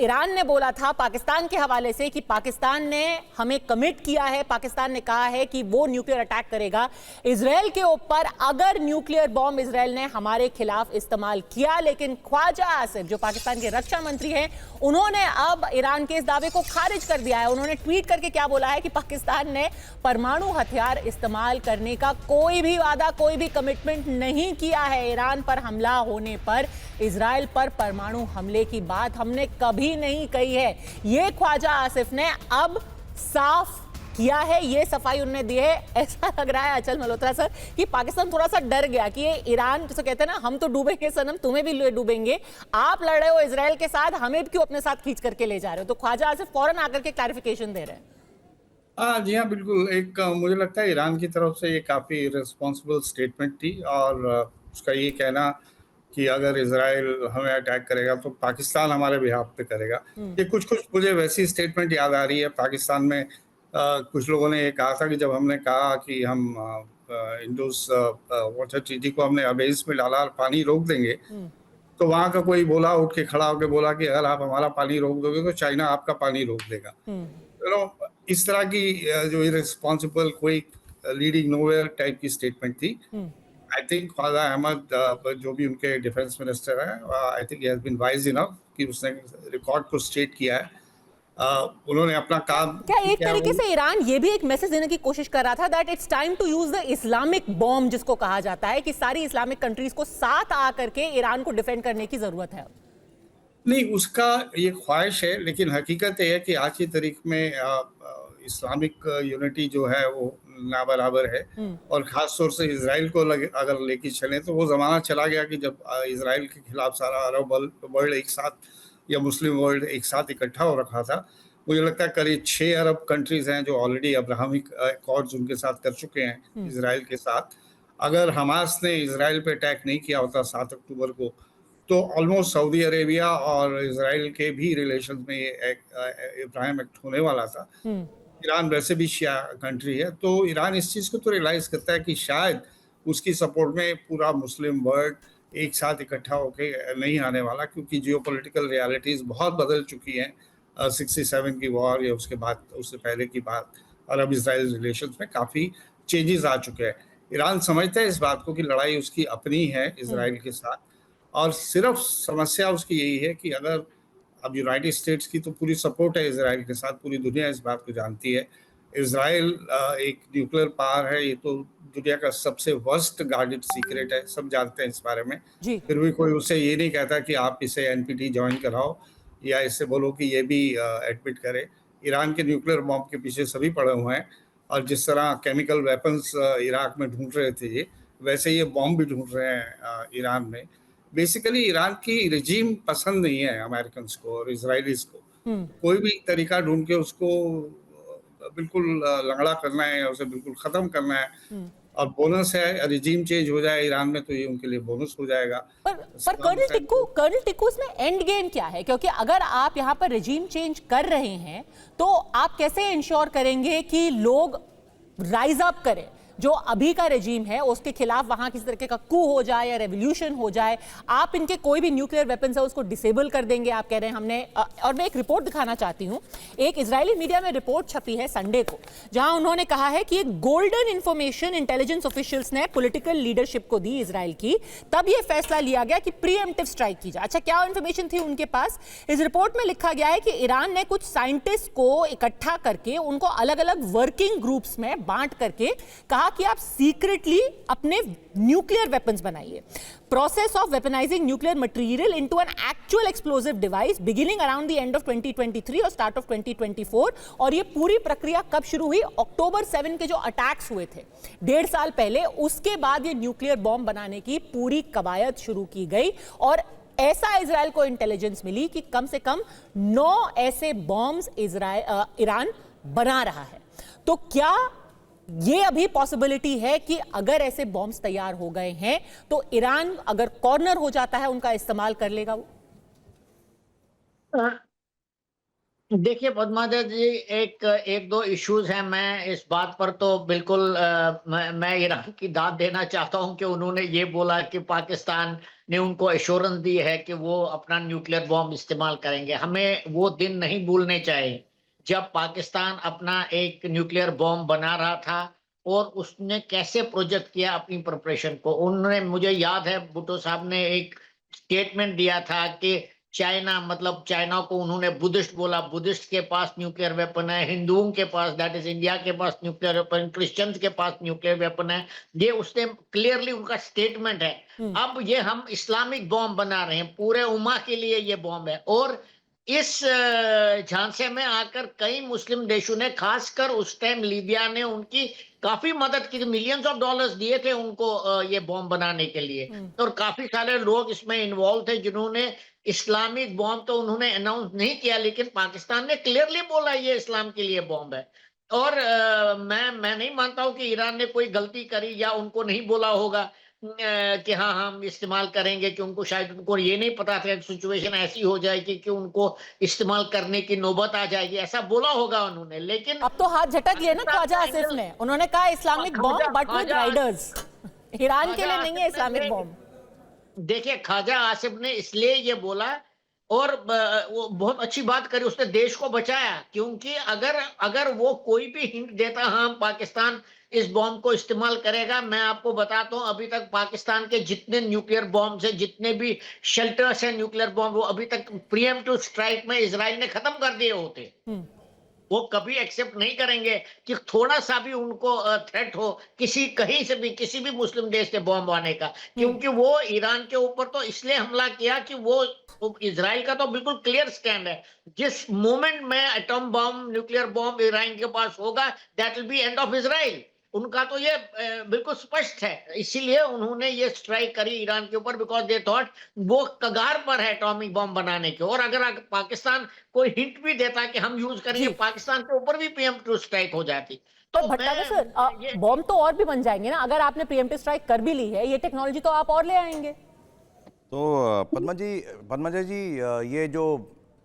ईरान ने बोला था पाकिस्तान के हवाले से कि पाकिस्तान ने हमें कमिट किया है, पाकिस्तान ने कहा है कि वो न्यूक्लियर अटैक करेगा इजराइल के ऊपर अगर न्यूक्लियर बॉम्ब इजराइल ने हमारे खिलाफ इस्तेमाल किया। लेकिन ख्वाजा आसिफ जो पाकिस्तान के रक्षा मंत्री हैं, उन्होंने अब ईरान के इस दावे को खारिज कर दिया है। उन्होंने ट्वीट करके क्या बोला है कि पाकिस्तान ने परमाणु हथियार इस्तेमाल करने का कोई भी वादा, कोई भी कमिटमेंट नहीं किया है। ईरान पर हमला होने पर इजराइल पर परमाणु हमले की बात हमने कभी नहीं कही है। ये ख्वाजा आसिफ ने अब साफ किया है, ये सफाई उन्होंने दी है। ऐसा लग रहा है अचल मल्होत्रा सर कि पाकिस्तान थोड़ा सा डर गया कि ये ईरान जैसे कहते हैं ना, हम तो डूबेंगे सनम, तुम्हें भी डूबेंगे, आप लड़ रहे हो इजराइल के साथ, हमें क्यों अपने साथ खींच करके ले जा रहे हो। तो ख्वाजा आसिफ फौरन आकर के क्लैरिफिकेशन दे रहे हैं। जी हाँ, बिल्कुल। एक मुझे लगता है ईरान की तरफ से ये काफ़ी रिस्पॉन्सिबल स्टेटमेंट थी और उसका ये कहना कि अगर इजराइल हमें अटैक करेगा तो पाकिस्तान हमारे बिहाफ पे करेगा। ये कुछ मुझे वैसी स्टेटमेंट याद आ रही है। पाकिस्तान में कुछ लोगों ने ये कहा था कि जब हमने कहा कि हम इंडस वाटर ट्रीटी को हमने अबेज में डाला और पानी रोक देंगे, तो वहाँ का कोई बोला, उठ के खड़ा होकर बोला कि अगर आप हमारा पानी रोक दोगे तो चाइना आपका पानी रोक देगा। इस तरह की जो इररिस्पॉन्सिबल कोई लीडिंग नोवेयर टाइप की स्टेटमेंट थी। आई थिंक ख्वाजा अहमद जो भी उनके डिफेंस मिनिस्टर हैं, I think he has been wise enough कि उसने रिकॉर्ड को स्ट्रेट किया है। उन्होंने अपना काम क्या एक तरीके से ईरान ये भी एक मैसेज देने की कोशिश कर रहा था that it's time to use the Islamic bomb, जिसको कहा जाता है कि सारी इस्लामिक कंट्रीज को साथ आकर के ईरान को डिफेंड करने की जरूरत है। नहीं, उसका ये ख्वाहिश है, लेकिन हकीकत ये है कि आज की तारीख में इस्लामिक यूनिटी जो है वो नाबराबर है। और ख़ास तौर से इजराइल को अगर लेके चलें तो वो ज़माना चला गया कि जब इजराइल के खिलाफ सारा अरब वर्ल्ड एक साथ या मुस्लिम वर्ल्ड एक साथ इकट्ठा हो रखा था। मुझे लगता है करीब 6 अरब कंट्रीज़ हैं जो ऑलरेडी अब्राहमिक अकॉर्ड्स उनके साथ कर चुके हैं इजराइल के साथ। अगर हमास ने इजराइल पे अटैक नहीं किया होता 7 अक्टूबर को, तो ऑलमोस्ट सऊदी अरेबिया और इजराइल के भी रिलेशंस में ये इब्राहिम एक्ट होने वाला था। ईरान वैसे भी शिया कंट्री है, तो ईरान इस चीज़ को तो रियलाइज करता है कि शायद उसकी सपोर्ट में पूरा मुस्लिम वर्ल्ड एक साथ इकट्ठा होकर नहीं आने वाला, क्योंकि जियोपॉलिटिकल रियलिटीज़ बहुत बदल चुकी हैं 67 की वॉर या उसके बाद, उससे पहले की बात, अरब इजराइल रिलेशंस में काफ़ी चेंजेस आ चुके हैं। ईरान समझता है इस बात को कि लड़ाई उसकी अपनी है इजराइल के साथ, और सिर्फ समस्या उसकी यही है कि अगर अब यूनाइटेड स्टेट्स की तो पूरी सपोर्ट है इजराइल के साथ, पूरी दुनिया इस बात को जानती है। इजराइल एक न्यूक्लियर पावर है, ये तो दुनिया का सबसे वर्स्ट गार्डेड सीक्रेट है, सब जानते हैं इस बारे में। फिर भी कोई उससे ये नहीं कहता कि आप इसे एनपीटी ज्वाइन कराओ या इससे बोलो कि ये भी एडमिट करे। ईरान के न्यूक्लियर बॉम्ब के पीछे सभी पड़े हुए हैं, और जिस तरह केमिकल वेपन्स इराक में ढूंढ रहे थे ये, वैसे ये बॉम्ब भी ढूंढ रहे हैं ईरान में। बेसिकली ईरान की रिजीम पसंद नहीं है अमेरिकन को और इजराइलीज को। कोई भी तरीका ढूंढ के उसको बिल्कुल लंगड़ा करना है, उसे बिल्कुल खत्म करना है। और बोनस है, रिजीम चेंज हो जाए ईरान में तो ये उनके लिए बोनस हो जाएगा। पर कर्नल टिक्कू इसमें एंड गेम क्या है? क्योंकि अगर आप यहाँ पर रिजीम चेंज कर रहे हैं तो आप कैसे इंश्योर करेंगे कि लोग राइज अप करें? जो अभी का रेजीम है उसके खिलाफ वहां किसी तरीके का कू हो जाए या रेवोल्यूशन हो जाए, आप इनके कोई भी न्यूक्लियर वेपन्स है उसको डिसेबल कर देंगे, आप कह रहे हैं हमने। और मैं एक रिपोर्ट दिखाना चाहती हूं, एक इजरायली मीडिया में रिपोर्ट छपी है संडे को, जहां उन्होंने कहा है कि एक गोल्डन इंफॉर्मेशन इंटेलिजेंस ऑफिशियल्स ने पॉलिटिकल लीडरशिप को दी इजराइल की, तब यह फैसला लिया गया कि प्रीएम्प्टिव स्ट्राइक की जाए। अच्छा, क्या इंफॉर्मेशन थी उनके पास? इस रिपोर्ट में लिखा गया है कि ईरान ने कुछ साइंटिस्ट को इकट्ठा करके उनको अलग अलग वर्किंग ग्रुप्स में बांट करके कहा कहा कि आप सीक्रेटली अपने न्यूक्लियर वेपन्स बनाइए। Process of weaponising nuclear material into an actual explosive device beginning around the end of 2023 और स्टार्ट ऑफ 2024। और ये पूरी प्रक्रिया कब शुरू हुई? अक्टूबर 7 के जो अटैक्स हुए थे 1.5 साल पहले, उसके बाद ये न्यूक्लियर बॉम्ब बनाने की पूरी कवायद शुरू की गई। और ऐसा इजराइल को इंटेलिजेंस मिली कि कम से कम 9 ऐसे बॉम्ब्स ईरान बना रहा है। तो क्या ये अभी पॉसिबिलिटी है कि अगर ऐसे बॉम्ब्स तैयार हो गए हैं तो ईरान अगर कॉर्नर हो जाता है उनका इस्तेमाल कर लेगा वो? देखिए पद्माजा जी, एक दो इश्यूज हैं। मैं इस बात पर तो बिल्कुल मैं ईरान की दाद देना चाहता हूं कि उन्होंने ये बोला कि पाकिस्तान ने उनको एश्योरेंस दी है कि वो अपना न्यूक्लियर बॉम्ब इस्तेमाल करेंगे। हमें वो दिन नहीं भूलने चाहिए जब पाकिस्तान अपना एक न्यूक्लियर बॉम्ब बना रहा था और उसने कैसे प्रोजेक्ट किया अपनी प्रिपरेशन को। उन्होंने, मुझे याद है भुट्टो साहब ने एक स्टेटमेंट दिया था कि चाइना, मतलब चाइना को उन्होंने बुद्धिस्ट बोला, बुद्धिस्ट के पास न्यूक्लियर वेपन है, हिंदुओं के पास, दैट इज इंडिया के पास न्यूक्लियर वेपन, क्रिश्चियंस के पास न्यूक्लियर वेपन है। ये उसने क्लियरली उनका स्टेटमेंट है। अब ये हम इस्लामिक बॉम्ब बना रहे हैं, पूरे उम्मा के लिए ये बॉम्ब है। और इस झांसे में आकर कई मुस्लिम देशों ने, खासकर उस टाइम लीबिया ने उनकी काफी मदद की, मिलियंस ऑफ डॉलर्स दिए थे उनको ये बॉम्ब बनाने के लिए। और काफी सारे लोग इसमें इन्वॉल्व थे जिन्होंने इस्लामिक बॉम्ब तो उन्होंने अनाउंस नहीं किया, लेकिन पाकिस्तान ने क्लियरली बोला ये इस्लाम के लिए बॉम्ब है। और मैं नहीं मानता हूं कि ईरान ने कोई गलती करी या उनको नहीं बोला होगा कि हाँ हम इस्तेमाल करेंगे, कि उनको शायद उनको ये नहीं पता था कि सिचुएशन ऐसी हो जाएगी कि उनको इस्तेमाल करने की नौबत आ जाएगी, ऐसा बोला होगा उन्होंने। लेकिन अब तो हाथ झटक लिया ना ख्वाजा आसिफ ने, उन्होंने कहा Islamic bomb but with Riders. Iran के लिए नहीं है इस्लामिक बॉम्ब। देखिए ख्वाजा आसिफ ने इसलिए ये बोला और वो बहुत अच्छी बात करी, उसने देश को बचाया। क्योंकि अगर वो कोई भी हिंट देता हाँ पाकिस्तान इस बॉम्ब को इस्तेमाल करेगा, मैं आपको बताता हूं अभी तक पाकिस्तान के जितने न्यूक्लियर बॉम्ब है, जितने भी शेल्टर्स हैं न्यूक्लियर बॉम्ब, वो अभी तक प्रीएम्प्टिव स्ट्राइक में इजराइल ने खत्म कर दिए होते। वो कभी एक्सेप्ट नहीं करेंगे कि थोड़ा सा भी उनको थ्रेट हो कहीं से भी, किसी भी मुस्लिम देश से बॉम्ब आने का। क्योंकि वो ईरान के ऊपर तो इसलिए हमला किया कि वो इजराइल का तो बिल्कुल क्लियर स्टैंड है, जिस मोमेंट में atom bomb, nuclear bomb Iran के पास होगा, that will be end of Israel. उनका तो ये बिल्कुल स्पष्ट है। इसीलिए उन्होंने ये स्ट्राइक करी ईरान के ऊपर, बिकॉज दे थॉट वो कगार पर है एटॉमिक बॉम्ब बनाने के। और अगर पाकिस्तान कोई हिंट भी देता कि हम यूज करेंगे, पाकिस्तान के ऊपर भी प्रीएम्प्टिव स्ट्राइक हो जाती। तो भट्टाचार्य सर, बॉम्ब तो और भी बन जाएंगे ना, अगर आपने प्रीएम्प्टिव स्ट्राइक कर भी ली है, ये टेक्नोलॉजी तो आप और ले आएंगे। तो पद्मा जी, ये जो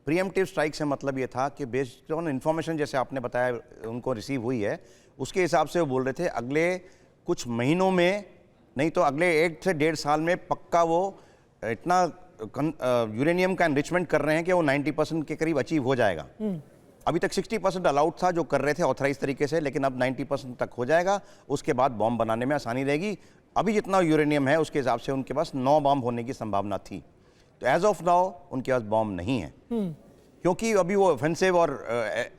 प्रीएम्प्टिव स्ट्राइक से मतलब ये था कि बेस्ड ऑन इन्फॉर्मेशन, जैसे आपने बताया उनको रिसीव हुई है, उसके हिसाब से वो बोल रहे थे अगले कुछ महीनों में, नहीं तो अगले 1 से 1.5 साल में पक्का वो इतना यूरेनियम का एनरिचमेंट कर रहे हैं कि वो 90% के करीब अचीव हो जाएगा। अभी तक 60% अलाउड था जो कर रहे थे ऑथराइज तरीके से, लेकिन अब 90% तक हो जाएगा। उसके बाद बॉम्ब बनाने में आसानी रहेगी। अभी जितना यूरेनियम है उसके हिसाब से उनके पास 9 बॉम्ब होने की संभावना थी। तो एज ऑफ नाउ उनके पास बॉम्ब नहीं है, क्योंकि अभी वो ऑफेंसिव और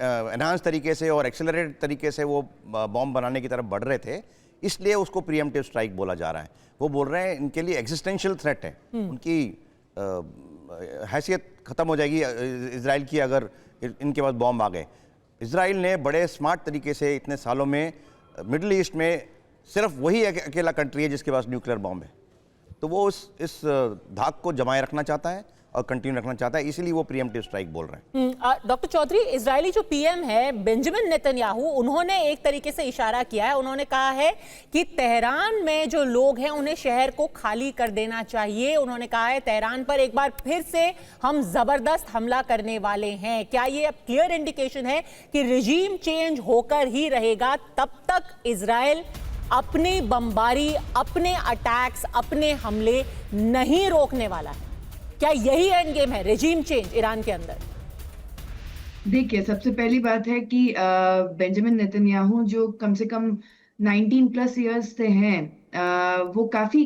एनहांस तरीके से और एक्सेलरेटेड तरीके से वो बॉम्ब बनाने की तरफ बढ़ रहे थे, इसलिए उसको प्रीएम्प्टिव स्ट्राइक बोला जा रहा है। वो बोल रहे हैं इनके लिए एग्जिस्टेंशियल थ्रेट है, उनकी हैसियत खत्म हो जाएगी इजराइल की अगर इनके पास बॉम्ब आ गए। इजराइल ने बड़े स्मार्ट तरीके से इतने सालों में मिडिल ईस्ट में सिर्फ वही अकेला कंट्री है जिसके पास न्यूक्लियर बॉम्ब है, तो वो इस धाक को जमाए रखना चाहता है और कंटिन्यू रखना चाहता है, इसीलिए वो प्रीएम्प्टिव स्ट्राइक बोल रहे हैं। डॉक्टर चौधरी, इजरायली जो पीएम है बेंजामिन नेतन्याहू, उन्होंने एक तरीके से इशारा किया है, उन्होंने कहा है कि तेहरान में जो लोग हैं उन्हें शहर को खाली कर देना चाहिए। उन्होंने कहा है तेहरान पर एक बार फिर से हम जबरदस्त हमला करने वाले हैं। क्या ये अब क्लियर इंडिकेशन है कि रिजीम चेंज होकर ही रहेगा, तब तक इजराइल अपनी बमबारी, अपने अटैक्स, अपने हमले नहीं रोकने वाला है? क्या यही एंड गेम है, रेजिम चेंज ईरान के अंदर? देखिए, सबसे पहली बात है कि बेंजामिन नेतन्याहू जो कम से कम 19+ इयर्स से हैं, वो काफी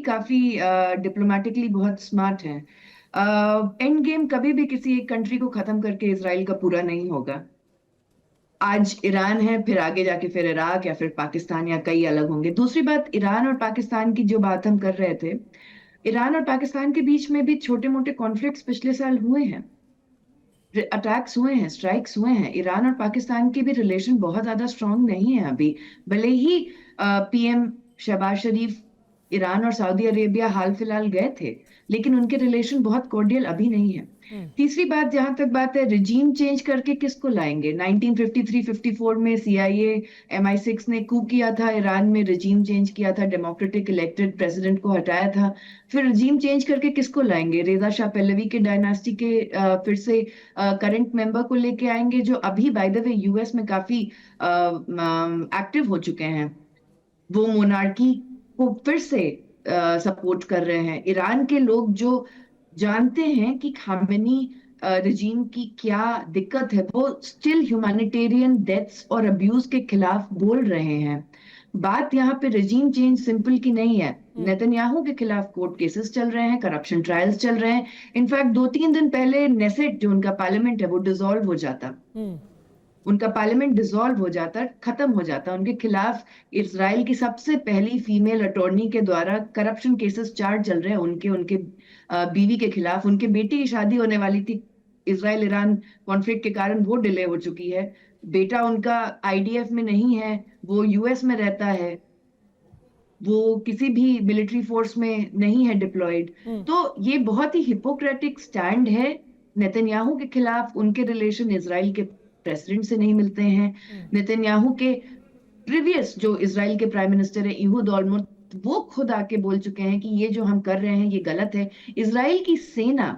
डिप्लोमेटिकली बहुत स्मार्ट हैं। एंड गेम कभी भी किसी एक कंट्री को खत्म करके इजराइल का पूरा नहीं होगा। आज ईरान है, फिर आगे जाके फिर इराक या फिर पाकिस्तान या कई अलग होंगे। दूसरी बात, ईरान और पाकिस्तान की जो बात हम कर रहे थे, ईरान और पाकिस्तान के बीच में भी छोटे मोटे कॉन्फ्लिक्ट्स पिछले साल हुए हैं, अटैक्स हुए हैं, स्ट्राइक्स हुए हैं। ईरान और पाकिस्तान के भी रिलेशन बहुत ज्यादा स्ट्रांग नहीं है अभी। भले ही पीएम शहबाज शरीफ ईरान और सऊदी अरेबिया हाल फिलहाल गए थे, लेकिन उनके रिलेशन बहुत कॉर्डियल अभी नहीं है। तीसरी बात, जहां तक बात है रिजीम चेंज करके किसको लाएंगे, 1953-54 में CIA MI6 ने कू किया था, ईरान में रिजीम चेंज किया था, डेमोक्रेटिक इलेक्टेड प्रेसिडेंट को हटाया था। फिर रिजीम चेंज करके किसको लाएंगे, रेजा शाह पहलवी के डायनास्टी के फिर से करंट मेंबर को लेके आएंगे, जो अभी बाय द वे यूएस में काफी एक्टिव हो चुके हैं। वो मोनार्की को फिर से सपोर्ट कर रहे हैं। ईरान के लोग जो जानते हैं कि खामेनी रिजीम की क्या दिक्कत है, वो स्टिल ह्यूमैनिटेरियन डेथ्स और अब्यूज के खिलाफ बोल रहे हैं। बात यहाँ पे रिजीम चेंज सिंपल की नहीं है। नेतन्याहू के खिलाफ कोर्ट केसेस चल रहे हैं, करप्शन ट्रायल्स चल रहे हैं। इनफैक्ट 2-3 दिन पहले नेसेट, जो उनका पार्लियामेंट है, वो डिसॉल्व हो जाता, उनका पार्लियामेंट डिसॉल्व हो जाता, खत्म हो जाता। उनके खिलाफ इजराइल की सबसे पहली फीमेल अटॉर्नी के द्वारा करप्शन केसेस चार्ज चल रहे हैं, उनके बीवी के खिलाफ। उनके बेटी की शादी होने वाली थी, इजराइल ईरान कॉन्फ्लिक्ट के कारण वो डिले हो चुकी है। बेटा उनका IDF में नहीं है, वो US में रहता है, वो किसी भी मिलिट्री फोर्स में नहीं है डिप्लॉयड। तो ये बहुत ही हिपोक्रेटिक स्टैंड है नेतन्याहू के खिलाफ। उनके रिलेशन इजराइल के प्रेसिडेंट से नहीं मिलते हैं। नेतन्याहू के प्रीवियस जो इजराइल के प्राइम मिनिस्टर है इहूद ऑलमर्ट, वो खुद आके बोल चुके हैं कि ये जो हम कर रहे हैं ये गलत है। इजराइल की सेना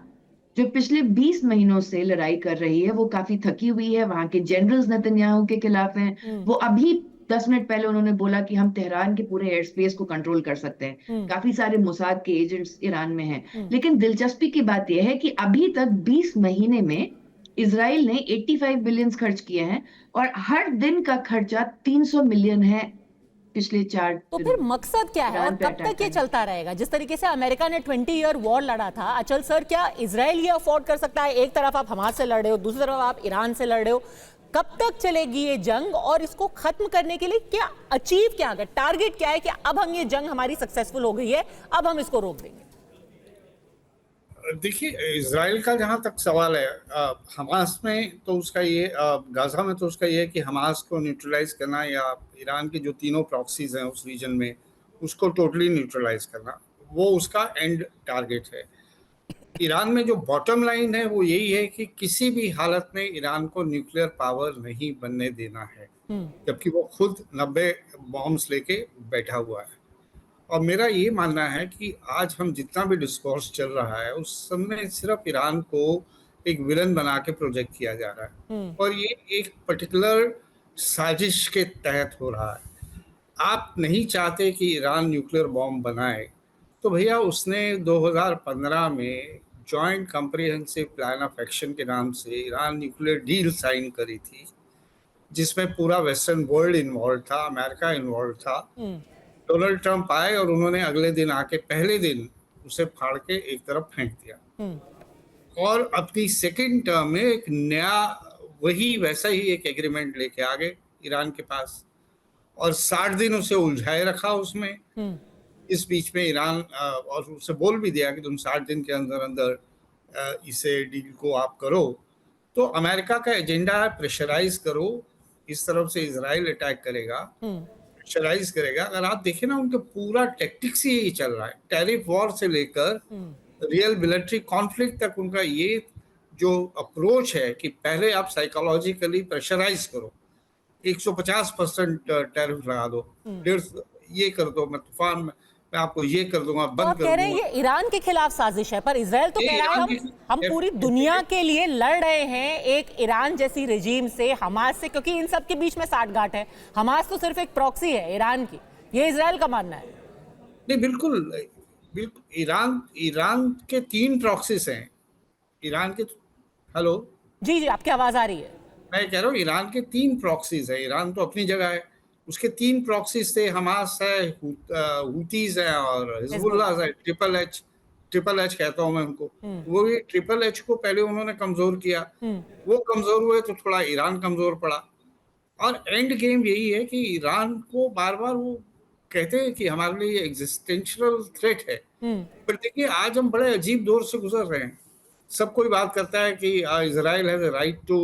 जो पिछले 20 महीनों से लड़ाई कर रही है, वो काफी थकी हुई है। वहां के जनरल्स नेतन्याहू के खिलाफ हैं। वो अभी 10 मिनट पहले उन्होंने बोला कि हम तेहरान के पूरे एयर स्पेस को कंट्रोल कर सकते हैं। काफी सारे मोसाद के एजेंट्स ईरान में हैं। लेकिन दिलचस्पी की बात यह है कि अभी तक 20 महीने में इजराइल ने 85 बिलियन खर्च किए हैं और हर दिन का खर्चा 300 मिलियन है पिछले 4 तो फिर मकसद क्या है और कब तक ये चलता रहेगा? जिस तरीके से अमेरिका ने 20 ईयर वॉर लड़ा था, अचल सर, क्या इजराइल ये अफोर्ड कर सकता है? एक तरफ आप हमास से लड़ रहे हो, दूसरी तरफ आप ईरान से लड़ रहे हो। कब तक चलेगी ये जंग और इसको खत्म करने के लिए क्या अचीव, क्या है टारगेट, क्या है कि अब हम ये जंग हमारी सक्सेसफुल हो गई है, अब हम इसको रोक देंगे? देखिए, इजराइल का जहाँ तक सवाल है, हमास में तो उसका ये, गाजा में तो उसका ये है कि हमास को न्यूट्रलाइज करना, या ईरान के जो तीनों प्रॉक्सीज हैं उस रीजन में उसको टोटली न्यूट्रलाइज करना, वो उसका एंड टारगेट है। ईरान में जो बॉटम लाइन है वो यही है कि किसी भी हालत में ईरान को न्यूक्लियर पावर नहीं बनने देना है, जबकि वो खुद 90 बॉम्ब्स लेके बैठा हुआ है। और मेरा ये मानना है कि आज हम जितना भी डिस्कोर्स चल रहा है उस समय सिर्फ ईरान को एक विलन बना के प्रोजेक्ट किया जा रहा है, और ये एक पर्टिकुलर साजिश के तहत हो रहा है। आप नहीं चाहते कि ईरान न्यूक्लियर बॉम्ब बनाए, तो भैया उसने 2015 में joint comprehensive plan of action के नाम से ईरान न्यूक्लियर डील साइन करी थी, जिसमें पूरा वेस्टर्न वर्ल्ड इन्वॉल्व था, अमेरिका इन्वॉल्व था। डोनाल्ड ट्रंप आए और उन्होंने अगले दिन आके पहले दिन उसे फाड़ के एक तरफ फेंक दिया, और अपनी सेकेंड टर्म में एक नया वही वैसा ही एक एग्रीमेंट लेके आ गए ईरान के पास, और 60 दिन उसे उलझाए रखा उसमें। इस बीच में ईरान और उसे बोल भी दिया कि तुम 60 दिन के अंदर अंदर इसे डील को आप करो। तो अमेरिका का एजेंडा है प्रेशराइज करो, इस तरफ से इजराइल अटैक करेगा, प्रेशराइज करेगा। अगर आप देखें ना, उनका पूरा टैक्टिक्स ही यही चल रहा है, टैरिफ वॉर से लेकर रियल मिलिट्री कॉन्फ्लिक्ट तक। उनका ये जो अप्रोच है कि पहले आप साइकोलॉजिकली प्रेशराइज करो, 150% टैरिफ लगा दो, 150 ये कर दो, मैं तूफान में मैं आपको ये कर दूंगा, बंद कर दूंगा। कह रहे हैं ये ईरान के खिलाफ साजिश है, पर इजराइल तो कह रहा है हम पूरी दुनिया के लिए लड़ रहे हैं, एक ईरान जैसी रिजीम से, हमास से, क्योंकि इन सब के बीच में साठगांठ है। हमास तो सिर्फ एक प्रॉक्सी है ईरान की, ये इजराइल का मानना है। नहीं, बिल्कुल बिल्कुल। ईरान के 3 प्रॉक्सीज हैं। ईरान के, हेलो जी, आपकी आवाज आ रही है। मैं कह रहा हूँ ईरान के 3 प्रॉक्सीज है। ईरान तो अपनी जगह है, उसके 3 प्रॉक्सीज थे, हमास है, हुतीज है और हिजबुल्लाह है। ट्रिपल एच कहता हूँ मैं उनको। वो ये ट्रिपल एच को पहले उन्होंने कमजोर किया, वो कमजोर हुए तो थोड़ा ईरान कमजोर पड़ा, और एंड गेम यही है कि ईरान को बार बार वो कहते हैं कि हमारे लिए एग्जिस्टेंशियल थ्रेट है, पर देखिए आज हम बड़े अजीब दौर से गुजर रहे हैं। सब कोई बात करता है कि Israel has a right to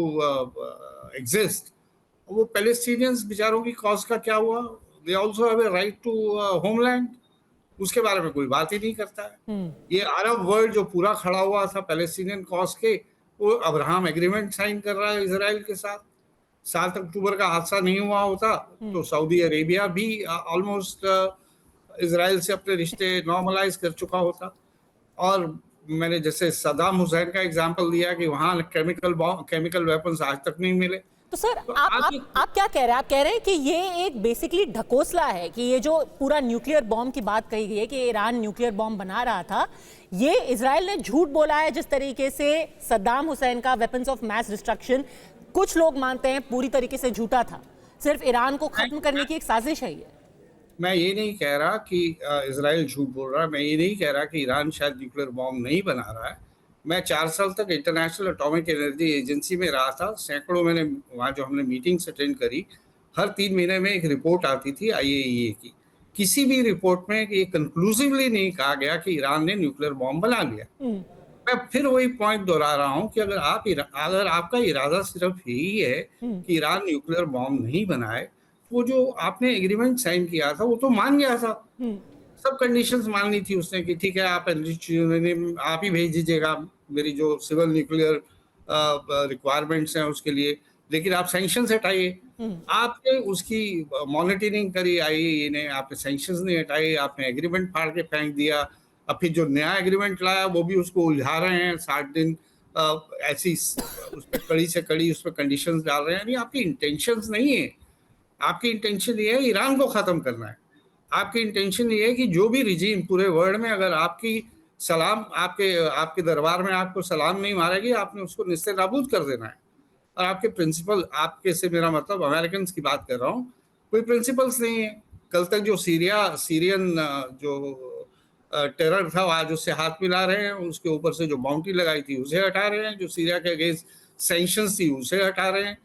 exist. वो पैलेस्टीनियंस बेचारों की कॉज का क्या हुआ? They also have a right to homeland. उसके बारे में कोई बात ही नहीं करता है। ये अरब वर्ल्ड जो पूरा खड़ा हुआ था पैलेस्टीनियन कॉज के, वो अब्राहम एग्रीमेंट साइन कर रहा है इजराइल के साथ। 7 अक्टूबर का हादसा नहीं हुआ होता तो सऊदी अरेबिया भी ऑलमोस्ट इजराइल से अपने रिश्ते नॉर्मलाइज कर चुका होता। और मैंने जैसे सद्दाम हुसैन का एग्जांपल दिया कि वहां केमिकल वेपन्स आज तक नहीं मिले। तो सर तो आप क्या कह रहे हैं? आप कह रहे हैं कि ये एक बेसिकली ढकोसला है कि ये जो पूरा न्यूक्लियर बॉम्ब की बात कही गई है कि ईरान न्यूक्लियर बॉम्ब बना रहा था, ये इजराइल ने झूठ बोला है। जिस तरीके से सद्दाम हुसैन का वेपन्स ऑफ मैस डिस्ट्रक्शन कुछ लोग मानते हैं पूरी तरीके से झूठा था, सिर्फ ईरान को खत्म करने की एक साजिश है ये। मैं ये नहीं कह रहा कि इजराइल झूठ बोल रहा है, मैं ये नहीं कह रहा कि ईरान शायद न्यूक्लियर बॉम्ब नहीं बना रहा है। मैं 4 साल तक इंटरनेशनल एटॉमिक एनर्जी एजेंसी में रहा था। सैकड़ों मैंने वहाँ जो हमने मीटिंग्स अटेंड करी, हर 3 महीने में एक रिपोर्ट आती थी IAEA की। किसी भी रिपोर्ट में ये कंक्लूसिवली नहीं कहा गया कि ईरान ने न्यूक्लियर बॉम्ब बना लिया। मैं फिर वही पॉइंट दोहरा रहा हूँ कि अगर आपका इरादा सिर्फ यही है कि ईरान न्यूक्लियर बॉम्ब नहीं बनाए, वो जो आपने एग्रीमेंट साइन किया था वो तो मान गया था। सब कंडीशंस मान ली थी उसने कि ठीक है आप ही भेज दीजिएगा मेरी जो सिविल न्यूक्लियर रिक्वायरमेंट्स हैं उसके लिए, लेकिन आप सैंक्शंस हटाइए। आपने उसकी मॉनिटरिंग करी IAEA ने, आपने सैंक्शंस नहीं हटाए, आपने एग्रीमेंट फाड़ के फेंक दिया। अब फिर जो नया एग्रीमेंट लाया वो भी उसको उलझा रहे हैं। 60 दिन ऐसी उस पर कड़ी से कड़ी उस पर कंडीशंस डाल रहे हैं। यानी आपकी इंटेंशंस नहीं है, आपकी इंटेंशन ये है ईरान को खत्म करना है। आपकी इंटेंशन ये है कि जो भी रिजीम पूरे वर्ल्ड में अगर आपकी सलाम आपके दरबार में आपको सलाम नहीं मारेगी, आपने उसको निस्ते नाबूद कर देना है। और आपके प्रिंसिपल, आपके से मेरा मतलब अमेरिकन की बात कर रहा हूँ, कोई प्रिंसिपल्स नहीं है। कल तक जो सीरियन जो टेरर था आज उससे हाथ मिला रहे हैं, उसके ऊपर से जो बाउंड्री लगाई थी उसे हटा रहे हैं, जो सीरिया के अगेंस्ट सैंक्शंस थी उसे हटा रहे हैं।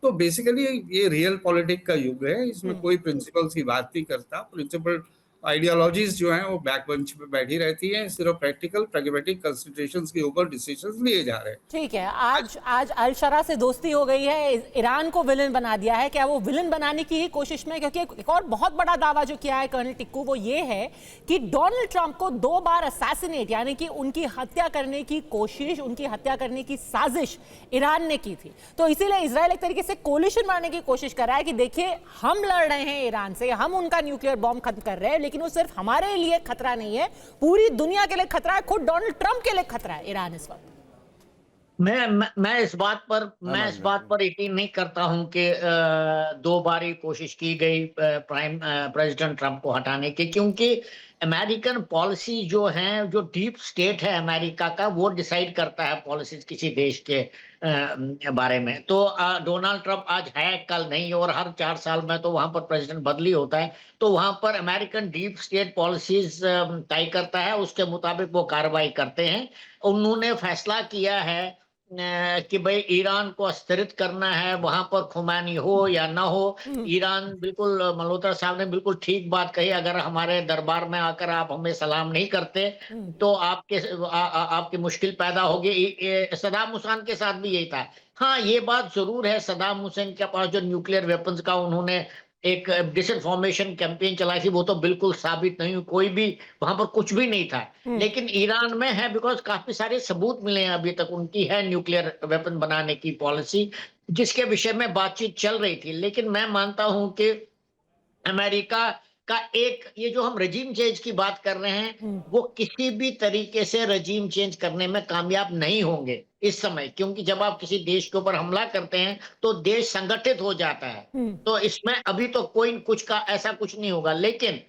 तो बेसिकली ये रियल पॉलिटिक का युग है, इसमें कोई प्रिंसिपल्स की बात नहीं करता। प्रिंसिपल आइडियोलॉजीज जो हैं वो बैक बेंच पे बैठी रहती हैं, सिर्फ प्रैक्टिकल प्रैग्मेटिक कंसिडरेशंस के ऊपर डिसीजंस लिए जा रहे हैं। ठीक है, आज अल शरा से दोस्ती हो गई है, ईरान को विलन बना दिया है। क्या वो विलन बनाने की ही कोशिश में, क्योंकि एक और बहुत बड़ा दावा जो किया है कर्नल टिक्कू वो ये है कि डोनाल्ड ट्रंप को 2 बार असैसिनेट यानी कि उनकी हत्या करने की कोशिश, उनकी हत्या करने की साजिश ईरान ने की थी। तो इसीलिए इजराइल एक तरीके से कोलिशन बनाने की कोशिश कर रहा है कि देखिए हम लड़ रहे हैं ईरान से, हम उनका न्यूक्लियर बॉम्ब खत्म कर रहे हैं, लेकिन वो सिर्फ हमारे लिए खतरा नहीं है, पूरी दुनिया के लिए खतरा है, खुद डोनाल्ड ट्रंप के लिए खतरा है ईरान इस वक्त। मैं इस बात पर यकीन नहीं करता हूं कि 2 बार ही कोशिश की गई प्रेसिडेंट ट्रंप को हटाने की, क्योंकि अमेरिकन पॉलिसी जो है, जो डीप स्टेट है अमेरिका का, वो डिसाइड करता है पॉलिसीज किसी देश के बारे में। तो डोनाल्ड ट्रंप आज है कल नहीं, और हर 4 साल में तो वहां पर प्रेसिडेंट बदली होता है, तो वहां पर अमेरिकन डीप स्टेट पॉलिसीज तय करता है, उसके मुताबिक वो कार्रवाई करते हैं। उन्होंने फैसला किया है कि भाई ईरान को अस्थिरित करना है, वहां पर खुमैनी हो या ना हो। ईरान, बिल्कुल मल्होत्रा साहब ने बिल्कुल ठीक बात कही, अगर हमारे दरबार में आकर आप हमें सलाम नहीं करते तो आपकी मुश्किल पैदा होगी। सद्दाम हुसैन के साथ भी यही था। हाँ, ये बात जरूर है, सद्दाम हुसैन के पास जो न्यूक्लियर वेपन्स का उन्होंने एक डिसइंफॉर्मेशन कैंपेन चलाई थी, वो तो बिल्कुल साबित नहीं हुई, कोई भी वहां पर कुछ भी नहीं था। लेकिन ईरान में है, बिकॉज काफी सारे सबूत मिले हैं अभी तक, उनकी है न्यूक्लियर वेपन बनाने की पॉलिसी, जिसके विषय में बातचीत चल रही थी। लेकिन मैं मानता हूं कि अमेरिका का ये जो हम रजीम चेंज की बात कर रहे हैं, वो किसी भी तरीके से रजीम चेंज करने में कामयाब नहीं होंगे इस समय, क्योंकि जब आप किसी देश के ऊपर हमला करते हैं तो देश संगठित हो जाता है। तो इसमें अभी तो कोई कुछ का ऐसा कुछ नहीं होगा, लेकिन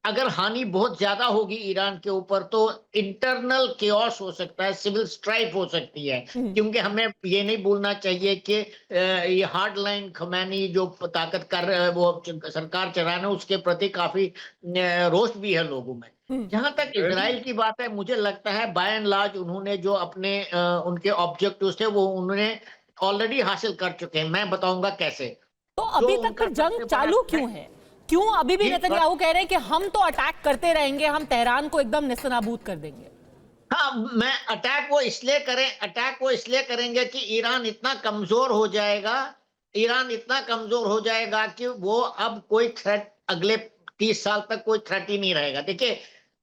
अगर हानि बहुत ज्यादा होगी ईरान के ऊपर तो इंटरनल केओस हो सकता है, सिविल स्ट्राइक हो सकती है। क्योंकि हमें ये नहीं भूलना चाहिए कि ये हार्ड लाइन खमैनी जो ताकत कर वो सरकार चलाना है, उसके प्रति काफी रोष भी है लोगों में। जहां तक इजराइल की बात है, मुझे लगता है बाय एंड लार्ज उन्होंने जो अपने उनके ऑब्जेक्टिव्स थे वो उन्होंने ऑलरेडी हासिल कर चुके हैं। मैं बताऊंगा कैसे। तो अभी जो तक उनका फिर जंग सबसे बड़ा चालू क्यों है? क्यों अभी भी जी, नेतन्याहू कह रहे हैं कि हम तो अटैक करते रहेंगे, हम तेहरान को एकदम नेस्तनाबूद कर देंगे? हाँ, मैं अटैक वो इसलिए करेंगे कि ईरान इतना कमजोर हो जाएगा कि वो अब कोई थ्रेट अगले 30 साल तक कोई थ्रेट ही नहीं रहेगा। देखिए,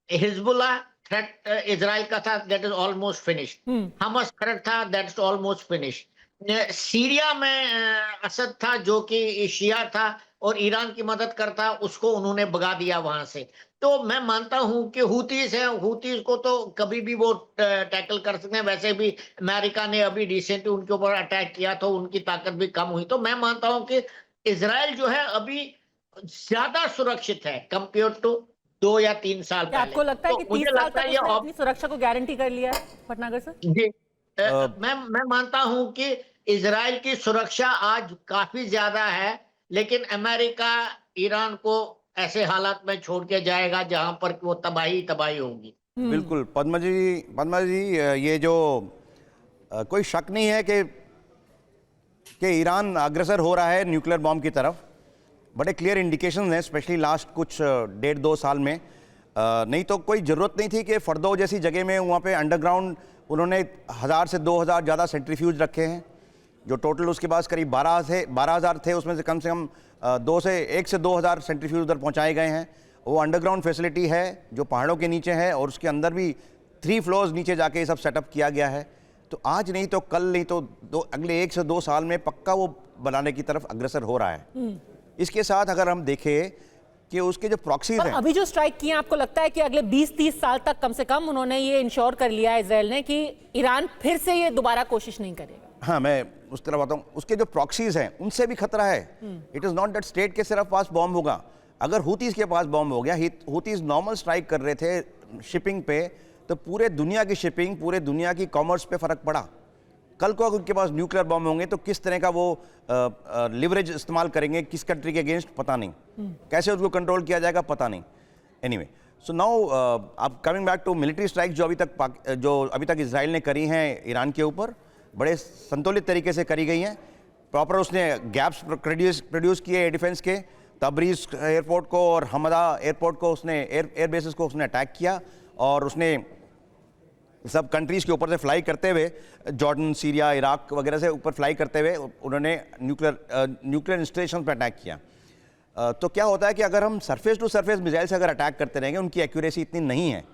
हिजबुल्लाह थ्रेट इजराइल का था, that is almost finished. Hamas threat था, that is almost finished. Syria में असद था जो कि शिया था और ईरान की मदद करता, उसको उन्होंने भगा दिया वहां से। तो मैं मानता हूं कि हुतीज को तो कभी भी वो टैकल कर सकते हैं। वैसे भी अमेरिका ने अभी रिसेंटली उनके ऊपर अटैक किया तो उनकी ताकत भी कम हुई। तो मैं मानता हूं कि इजराइल जो है अभी ज्यादा सुरक्षित है कंपेयर टू 2 या 3 साल क्या पहले। आपको लगता है तो कि 30 मुझे साल लगता तक है ये उसने अपनी सुरक्षा को गारंटी कर लिया है भटनागर सर? जी, मैं मानता हूं कि इजराइल की सुरक्षा आज काफी ज्यादा है, लेकिन अमेरिका ईरान को ऐसे हालात में छोड़ के जाएगा जहां पर वो तबाही होगी। बिल्कुल पद्मा जी, ये जो कोई शक नहीं है कि ईरान अग्रसर हो रहा है न्यूक्लियर बॉम्ब की तरफ। बड़े क्लियर इंडिकेशन हैं, स्पेशली लास्ट कुछ 1.5-2 साल में। नहीं तो कोई ज़रूरत नहीं थी कि फरदो जैसी जगह में वहाँ पे अंडरग्राउंड उन्होंने 1000 से 2000 ज़्यादा सेंट्रीफ्यूज रखे हैं, जो टोटल उसके पास करीब 12,000 थे, उसमें से कम 1 से 2000 सेंट्रीफ्यूज उधर पहुँचाए गए हैं। वो अंडरग्राउंड फैसिलिटी है जो पहाड़ों के नीचे है और उसके अंदर भी 3 फ्लोर्स नीचे जाके ये सब सेटअप किया गया है। तो आज नहीं तो कल, नहीं तो अगले 1 से 2 साल में पक्का वो बनाने की तरफ अग्रसर हो रहा है। इसके साथ अगर हम देखें कि उसके जो प्रॉक्सीज हैं, अभी जो स्ट्राइक किए, आपको लगता है कि अगले 20-30 साल तक कम से कम उन्होंने ये इंश्योर कर लिया है इजराइल ने कि ईरान फिर से ये दोबारा कोशिश नहीं करेगा? हाँ, मैं उस तरह बताऊँ, उसके जो प्रॉक्सीज हैं उनसे भी खतरा है। It is not that state के सिर्फ पास बॉम्ब होगा। अगर हुतीज के पास बॉम्ब हो गया, हुतीज नॉर्मल स्ट्राइक कर रहे थे शिपिंग पे, तो पूरे दुनिया की शिपिंग, पूरे दुनिया की कॉमर्स पे फर्क पड़ा। कल को अगर उनके पास न्यूक्लियर बॉम्ब होंगे तो किस तरह का वो लिवरेज इस्तेमाल करेंगे किस कंट्री के अगेंस्ट, पता नहीं। कैसे उसको कंट्रोल किया जाएगा, पता नहीं। एनीवे, सो नाउ अब coming back to military strike जो अभी तक इजराइल ने करी हैं ईरान के ऊपर, बड़े संतुलित तरीके से करी गई हैं। प्रॉपर उसने गैप्स प्रोड्यूस किए एयर डिफेंस के। तबरीज एयरपोर्ट को और हमदा एयरपोर्ट को उसने एयर बेसिस को उसने अटैक किया और उसने सब कंट्रीज़ के ऊपर से फ्लाई करते हुए, जॉर्डन, सीरिया, इराक वगैरह से ऊपर फ्लाई करते हुए उन्होंने न्यूक्लियर इंस्टॉलेशन पर अटैक किया। तो क्या होता है कि अगर हम सरफेस टू सरफेस मिसाइल से अगर अटैक करते रहेंगे, उनकी एक्यूरेसी इतनी नहीं है,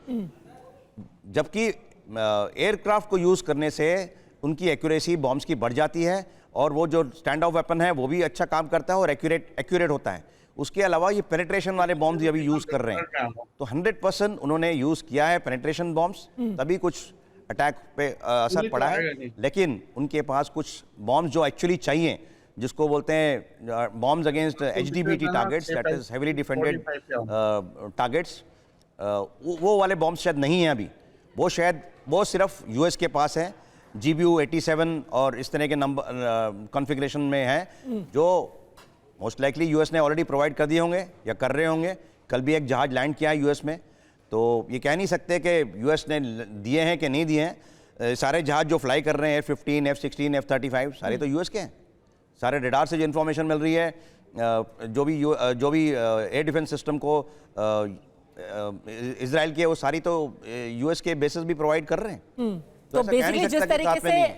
जबकि एयरक्राफ्ट को यूज़ करने से उनकी एक्यूरेसी बॉम्ब्स की बढ़ जाती है और वो जो स्टैंड ऑफ वेपन है वो भी अच्छा काम करता है और एक्यूरेट होता है। उसके अलावा ये पेनिट्रेशन वाले बॉम्ब्स अभी यूज़ कर रहे हैं, तो 100% उन्होंने यूज़ किया है पेनिट्रेशन बॉम्ब्स, तभी कुछ अटैक पे असर पड़ा है। लेकिन उनके पास कुछ बॉम्ब्स जो एक्चुअली चाहिए, जिसको बोलते हैं bombs against HDBT targets, that is heavily defended targets, वो वाले बॉम्ब्स शायद नहीं हैं अभी। वो सिर्फ US के पास है, GBU-87 और इस तरह के नंबर कॉन्फ़िगरेशन में है, जो मोस्ट लाइकली US ने ऑलरेडी प्रोवाइड कर दिए होंगे या कर रहे होंगे। कल भी एक जहाज़ लैंड किया है US में, तो ये कह नहीं सकते कि US ने दिए हैं कि नहीं दिए हैं। सारे जहाज़ जो फ्लाई कर रहे हैं F-15, F-16, F-35 सारे तो US के हैं। सारे रडार से जो इन्फॉर्मेशन मिल रही है, जो भी एयर डिफेंस सिस्टम को इजराइल के, वो सारी तो US के बेसिस भी प्रोवाइड कर रहे हैं। तो बेसिकली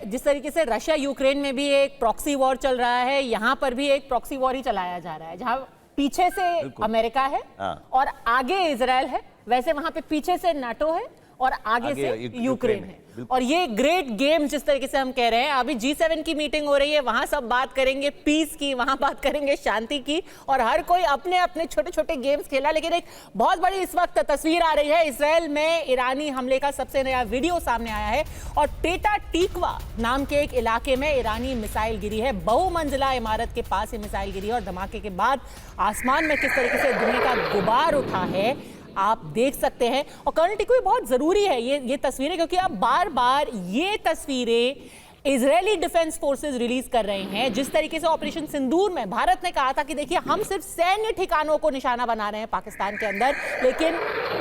जिस तरीके से रशिया यूक्रेन में भी एक प्रॉक्सी वॉर चल रहा है, यहाँ पर भी एक प्रॉक्सी वॉर ही चलाया जा रहा है, जहाँ पीछे से अमेरिका है और आगे इजराइल है, वैसे वहां पे पीछे से नाटो है और आगे से यूक्रेन है। और ये ग्रेट गेम जिस तरीके से हम कह रहे हैं, अभी G7 की मीटिंग हो रही है, वहां सब बात करेंगे पीस की, वहां बात करेंगे शांति की, और हर कोई अपने अपने छोटे छोटे गेम्स खेला। लेकिन एक बहुत बड़ी इस वक्त तस्वीर आ रही है, इसराइल में ईरानी हमले का सबसे नया वीडियो सामने आया है और पेटा टीकवा नाम के एक इलाके में ईरानी मिसाइल गिरी है। बहुमंजिला इमारत के पास ये मिसाइल गिरी है और धमाके के बाद आसमान में किस तरीके से धुएं का गुबार उठा है आप देख सकते हैं। और कर्नल टिकवी, बहुत जरूरी है ये तस्वीरें, क्योंकि अब बार बार ये तस्वीरें इजरायली डिफेंस फोर्सेस रिलीज कर रहे हैं। जिस तरीके से ऑपरेशन सिंदूर में भारत ने कहा था कि देखिए हम सिर्फ सैन्य ठिकानों को निशाना बना रहे हैं पाकिस्तान के अंदर, लेकिन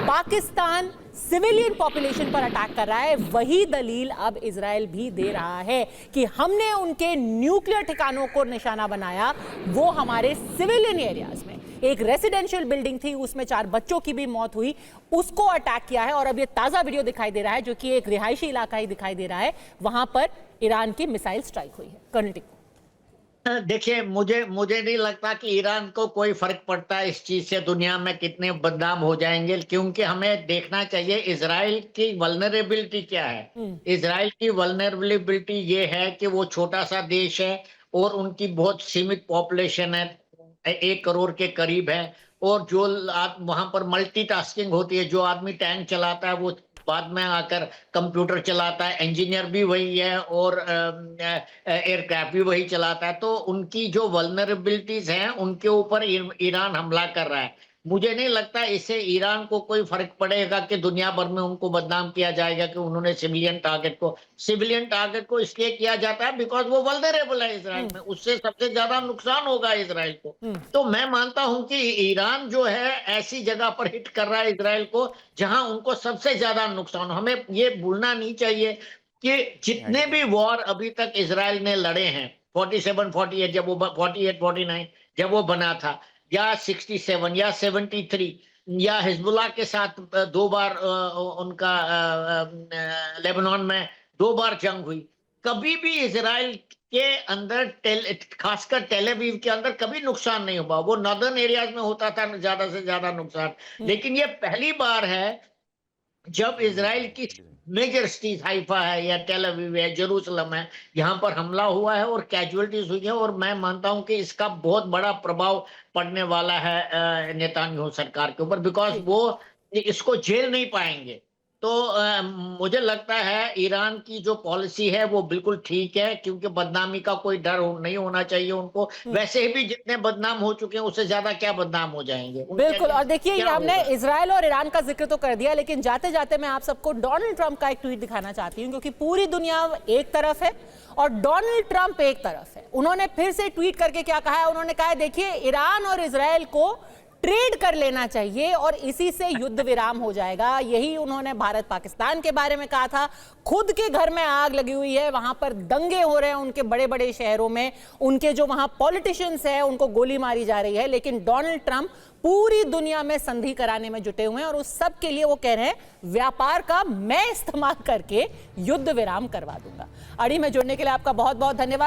पाकिस्तान सिविलियन पॉपुलेशन पर अटैक कर रहा है, वही दलील अब इजरायल भी दे रहा है कि हमने उनके न्यूक्लियर ठिकानों को निशाना बनाया, वो हमारे सिविलियन एरियाज में। एक रेसिडेंशियल बिल्डिंग थी, उसमें 4 बच्चों की भी मौत हुई, उसको अटैक किया है। और अब ये ताजा वीडियो दिखाई दे रहा है जो कि एक रिहायशी इलाका ही दिखाई दे रहा है, वहां पर ईरान की मिसाइल स्ट्राइक हुई है। कर्नल टिक्को, देखिए, मुझे नहीं लगता कि ईरान को कोई फर्क पड़ता है इस चीज से, दुनिया में कितने बदनाम हो जाएंगे, क्योंकि हमें देखना चाहिए इजराइल की वल्नरेबिलिटी क्या है। इजराइल की वल्नरेबिलिटी ये है कि वो छोटा सा देश है और उनकी बहुत सीमित पॉपुलेशन है, 1 करोड़ के करीब है, और जो वहां पर मल्टीटास्किंग होती है, जो आदमी टैंक चलाता है वो बाद में आकर कंप्यूटर चलाता है, इंजीनियर भी वही है और एयरक्राफ्ट भी वही चलाता है। तो उनकी जो वल्नरेबिलिटीज हैं उनके ऊपर ईरान हमला कर रहा है। मुझे नहीं लगता इससे ईरान को कोई फर्क पड़ेगा कि दुनिया भर में उनको बदनाम किया जाएगा कि उन्होंने सिविलियन टारगेट को इसलिए किया जाता है बिकॉज वो वल्नरेबल है इजराइल में, उससे सबसे ज्यादा नुकसान होगा इजराइल को। तो मैं मानता हूं कि ईरान जो है ऐसी जगह पर हिट कर रहा है इजराइल को जहां उनको सबसे ज्यादा नुकसान। हमें ये भूलना नहीं चाहिए कि जितने भी वॉर अभी तक इजराइल ने लड़े हैं, 47-48 जब वो 48-49 जब वो बना था, या 67 या 73, या हिजबुल्लाह के साथ 2 बार उनका लेबनान में 2 बार जंग हुई, कभी भी इजराइल के अंदर खासकर टेल अवीव के अंदर कभी नुकसान नहीं हुआ। वो नॉर्दर्न एरियाज में होता था ज्यादा से ज्यादा नुकसान, लेकिन ये पहली बार है जब इजराइल की मेजर सिटीज हाइफा है या टेल अवीव है, जेरूसलम है, यहाँ पर हमला हुआ है और कैजुअलिटीज हुई है। और मैं मानता हूं कि इसका बहुत बड़ा प्रभाव पड़ने वाला है नेतान्याहू सरकार के ऊपर, बिकॉज वो इसको झेल नहीं पाएंगे। तो मुझे लगता है ईरान की जो पॉलिसी है वो बिल्कुल ठीक है, क्योंकि बदनामी का कोई डर नहीं होना चाहिए उनको। वैसे भी जितने बदनाम हो चुके हैं उससे ज्यादा क्या बदनाम हो जाएंगे। बिल्कुल। और देखिए, ये हमने इजराइल और ईरान का जिक्र तो कर दिया, लेकिन जाते जाते मैं आप सबको डोनाल्ड ट्रंप का एक ट्वीट दिखाना चाहती हूँ, क्योंकि पूरी दुनिया एक तरफ है और डोनाल्ड ट्रंप एक तरफ है। उन्होंने फिर से ट्वीट करके क्या कहा है, उन्होंने कहा है देखिए ईरान और इजराइल को ट्रेड कर लेना चाहिए और इसी से युद्ध विराम हो जाएगा। यही उन्होंने भारत पाकिस्तान के बारे में कहा था। खुद के घर में आग लगी हुई है, वहां पर दंगे हो रहे हैं उनके बड़े बड़े शहरों में, उनके जो वहां पॉलिटिशियंस हैं उनको गोली मारी जा रही है, लेकिन डोनाल्ड ट्रंप पूरी दुनिया में संधि कराने में जुटे हुए हैं और उस सब के लिए वो कह रहे हैं व्यापार का मैं इस्तेमाल करके युद्ध विराम करवा दूंगा। अड़ी में जुड़ने के लिए आपका बहुत बहुत धन्यवाद।